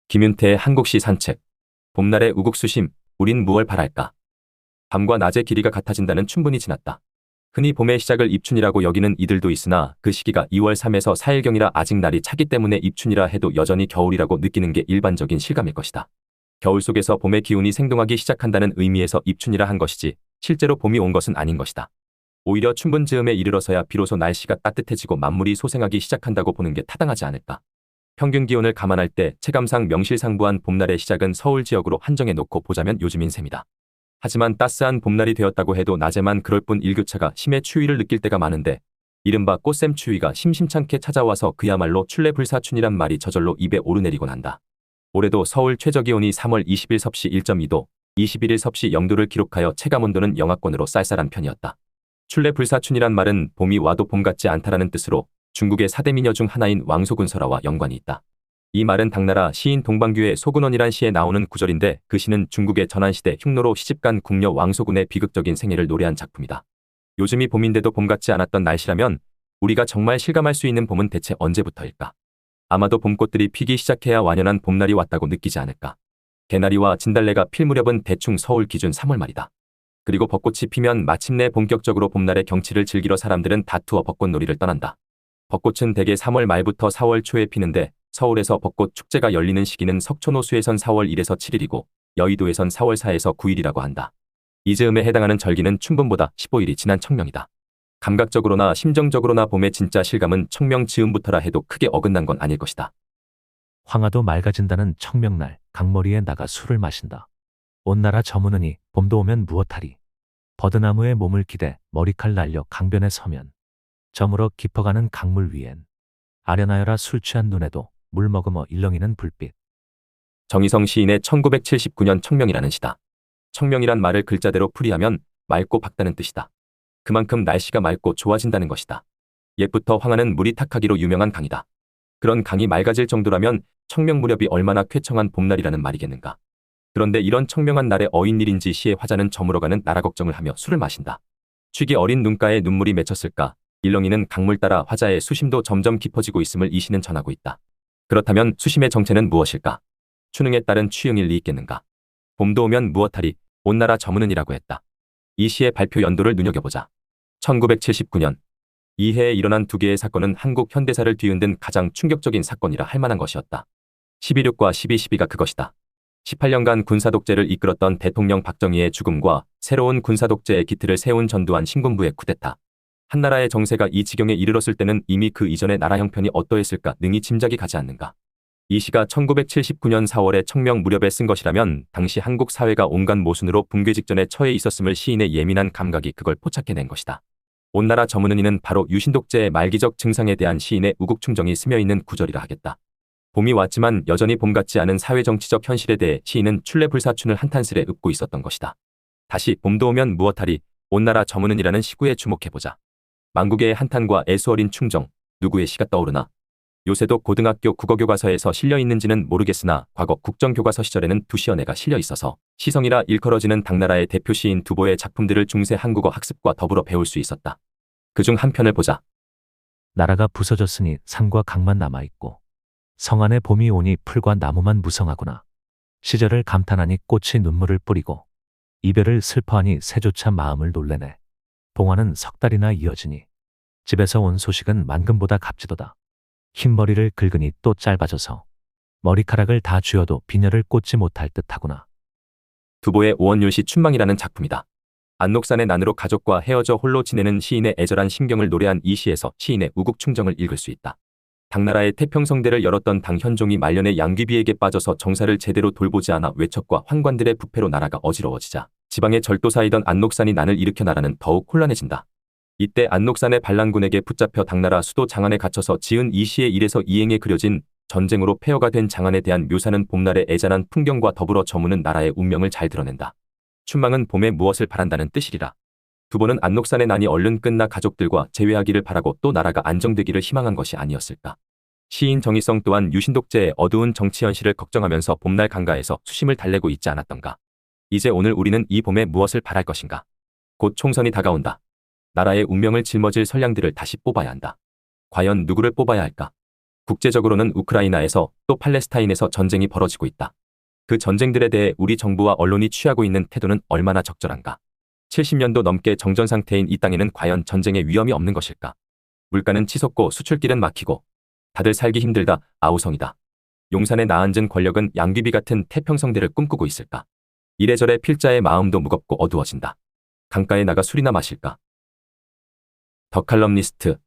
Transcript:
김윤태의 한국시 산책. 봄날의 우국수심, 우린 무얼 바랄까. 밤과 낮의 길이가 같아진다는 춘분이 지났다. 흔히 봄의 시작을 입춘이라고 여기는 이들도 있으나 그 시기가 2월 3에서 4일경이라 아직 날이 차기 때문에 입춘이라 해도 여전히 겨울이라고 느끼는 게 일반적인 실감일 것이다. 겨울 속에서 봄의 기운이 생동하기 시작한다는 의미에서 입춘이라 한 것이지 실제로 봄이 온 것은 아닌 것이다. 오히려 춘분 즈음에 이르러서야 비로소 날씨가 따뜻해지고 만물이 소생하기 시작한다고 보는 게 타당하지 않을까. 평균 기온을 감안할 때 체감상 명실상부한 봄날의 시작은 서울 지역으로 한정해 놓고 보자면 요즘인 셈이다. 하지만 따스한 봄날이 되었다고 해도 낮에만 그럴 뿐 일교차가 심해 추위를 느낄 때가 많은데 이른바 꽃샘 추위가 심심찮게 찾아와서 그야말로 출래불사춘이란 말이 저절로 입에 오르내리곤 한다. 올해도 서울 최저기온이 3월 20일 섭씨 1.2도, 21일 섭씨 0도를 기록하여 체감온도는 영하권으로 쌀쌀한 편이었다. 출래불사춘이란 말은 봄이 와도 봄 같지 않다라는 뜻으로 중국의 4대 미녀 중 하나인 왕소근설화와 연관이 있다. 이 말은 당나라 시인 동방규의 소근원이란 시에 나오는 구절인데 그 시는 중국의 전환시대 흉노로 시집간 궁녀 왕소근의 비극적인 생애를 노래한 작품이다. 요즘이 봄인데도 봄 같지 않았던 날씨라면 우리가 정말 실감할 수 있는 봄은 대체 언제부터일까? 아마도 봄꽃들이 피기 시작해야 완연한 봄날이 왔다고 느끼지 않을까? 개나리와 진달래가 필 무렵은 대충 서울 기준 3월 말이다. 그리고 벚꽃이 피면 마침내 본격적으로 봄날의 경치를 즐기러 사람들은 다투어 벚꽃놀이를 떠난다. 벚꽃은 대개 3월 말부터 4월 초에 피는데 서울에서 벚꽃 축제가 열리는 시기는 석촌호수에선 4월 1에서 7일이고 여의도에선 4월 4에서 9일이라고 한다. 이 즈음에 해당하는 절기는 춘분보다 15일이 지난 청명이다. 감각적으로나 심정적으로나 봄의 진짜 실감은 청명 즈음부터라 해도 크게 어긋난 건 아닐 것이다. 황하도 맑아진다는 청명날 강머리에 나가 술을 마신다. 온 나라 저무느니 봄도 오면 무엇하리. 버드나무에 몸을 기대 머리칼 날려 강변에 서면 저물어 깊어가는 강물 위엔 아련하여라 술 취한 눈에도 물 머금어 일렁이는 불빛. 정희성 시인의 1979년 청명이라는 시다. 청명이란 말을 글자대로 풀이하면 맑고 밝다는 뜻이다. 그만큼 날씨가 맑고 좋아진다는 것이다. 옛부터 황하는 물이 탁하기로 유명한 강이다. 그런 강이 맑아질 정도라면 청명 무렵이 얼마나 쾌청한 봄날이라는 말이겠는가. 그런데 이런 청명한 날에 어인일인지 시의 화자는 저물어가는 나라 걱정을 하며 술을 마신다. 취기 어린 눈가에 눈물이 맺혔을까. 일렁이는 강물 따라 화자의 수심도 점점 깊어지고 있음을 이 시는 전하고 있다. 그렇다면 수심의 정체는 무엇일까? 추능에 따른 취응일 리 있겠는가? 봄도 오면 무엇하리, 온 나라 저무는이라고 했다. 이 시의 발표 연도를 눈여겨보자. 1979년. 이 해에 일어난 두 개의 사건은 한국 현대사를 뒤흔든 가장 충격적인 사건이라 할 만한 것이었다. 12.6과 12.12가 그것이다. 18년간 군사독재를 이끌었던 대통령 박정희의 죽음과 새로운 군사독재의 기틀을 세운 전두환 신군부의 쿠데타. 한나라의 정세가 이 지경에 이르렀을 때는 이미 그 이전의 나라 형편이 어떠했을까 능히 짐작이 가지 않는가. 이 시가 1979년 4월에 청명 무렵에 쓴 것이라면 당시 한국 사회가 온갖 모순으로 붕괴 직전에 처해 있었음을 시인의 예민한 감각이 그걸 포착해낸 것이다. 온 나라 저무는 이는 바로 유신독재의 말기적 증상에 대한 시인의 우국충정이 스며있는 구절이라 하겠다. 봄이 왔지만 여전히 봄 같지 않은 사회정치적 현실에 대해 시인은 출래불사춘을 한탄스레 읊고 있었던 것이다. 다시 봄도 오면 무엇하리, 온 나라 저무는 이라는 시구에 주목해보자. 만국의 한탄과 애수어린 충정, 누구의 시가 떠오르나? 요새도 고등학교 국어교과서에서 실려있는지는 모르겠으나 과거 국정교과서 시절에는 두시연애가 실려있어서 시성이라 일컬어지는 당나라의 대표 시인 두보의 작품들을 중세 한국어 학습과 더불어 배울 수 있었다. 그중 한 편을 보자. 나라가 부서졌으니 산과 강만 남아있고 성 안에 봄이 오니 풀과 나무만 무성하구나. 시절을 감탄하니 꽃이 눈물을 뿌리고 이별을 슬퍼하니 새조차 마음을 놀래네. 봉화는 석 달이나 이어지니 집에서 온 소식은 만금보다 값지도다. 흰머리를 긁으니 또 짧아져서 머리카락을 다 쥐어도 비녀를 꽂지 못할 듯하구나. 두보의 오원율시 춘망이라는 작품이다. 안록산의 난으로 가족과 헤어져 홀로 지내는 시인의 애절한 심경을 노래한 이 시에서 시인의 우국충정을 읽을 수 있다. 당나라의 태평성대를 열었던 당현종이 말년에 양귀비에게 빠져서 정사를 제대로 돌보지 않아 외척과 환관들의 부패로 나라가 어지러워지자 지방의 절도사이던 안록산이 난을 일으켜 나라는 더욱 혼란해진다. 이때 안록산의 반란군에게 붙잡혀 당나라 수도 장안에 갇혀서 지은 이 시의 1에서 2행에 그려진 전쟁으로 폐허가 된 장안에 대한 묘사는 봄날의 애잔한 풍경과 더불어 저무는 나라의 운명을 잘 드러낸다. 춘망은 봄에 무엇을 바란다는 뜻이리라. 두보는 안록산의 난이 얼른 끝나 가족들과 재회하기를 바라고 또 나라가 안정되기를 희망한 것이 아니었을까. 시인 정희성 또한 유신독재의 어두운 정치 현실을 걱정하면서 봄날 강가에서 수심을 달래고 있지 않았던가. 이제 오늘 우리는 이 봄에 무엇을 바랄 것인가. 곧 총선이 다가온다. 나라의 운명을 짊어질 선량들을 다시 뽑아야 한다. 과연 누구를 뽑아야 할까? 국제적으로는 우크라이나에서 또 팔레스타인에서 전쟁이 벌어지고 있다. 그 전쟁들에 대해 우리 정부와 언론이 취하고 있는 태도는 얼마나 적절한가? 70년도 넘게 정전 상태인 이 땅에는 과연 전쟁의 위험이 없는 것일까? 물가는 치솟고 수출길은 막히고 다들 살기 힘들다. 아우성이다. 용산에 나앉은 권력은 양귀비 같은 태평성대를 꿈꾸고 있을까? 이래저래 필자의 마음도 무겁고 어두워진다. 강가에 나가 술이나 마실까? 더 칼럼니스트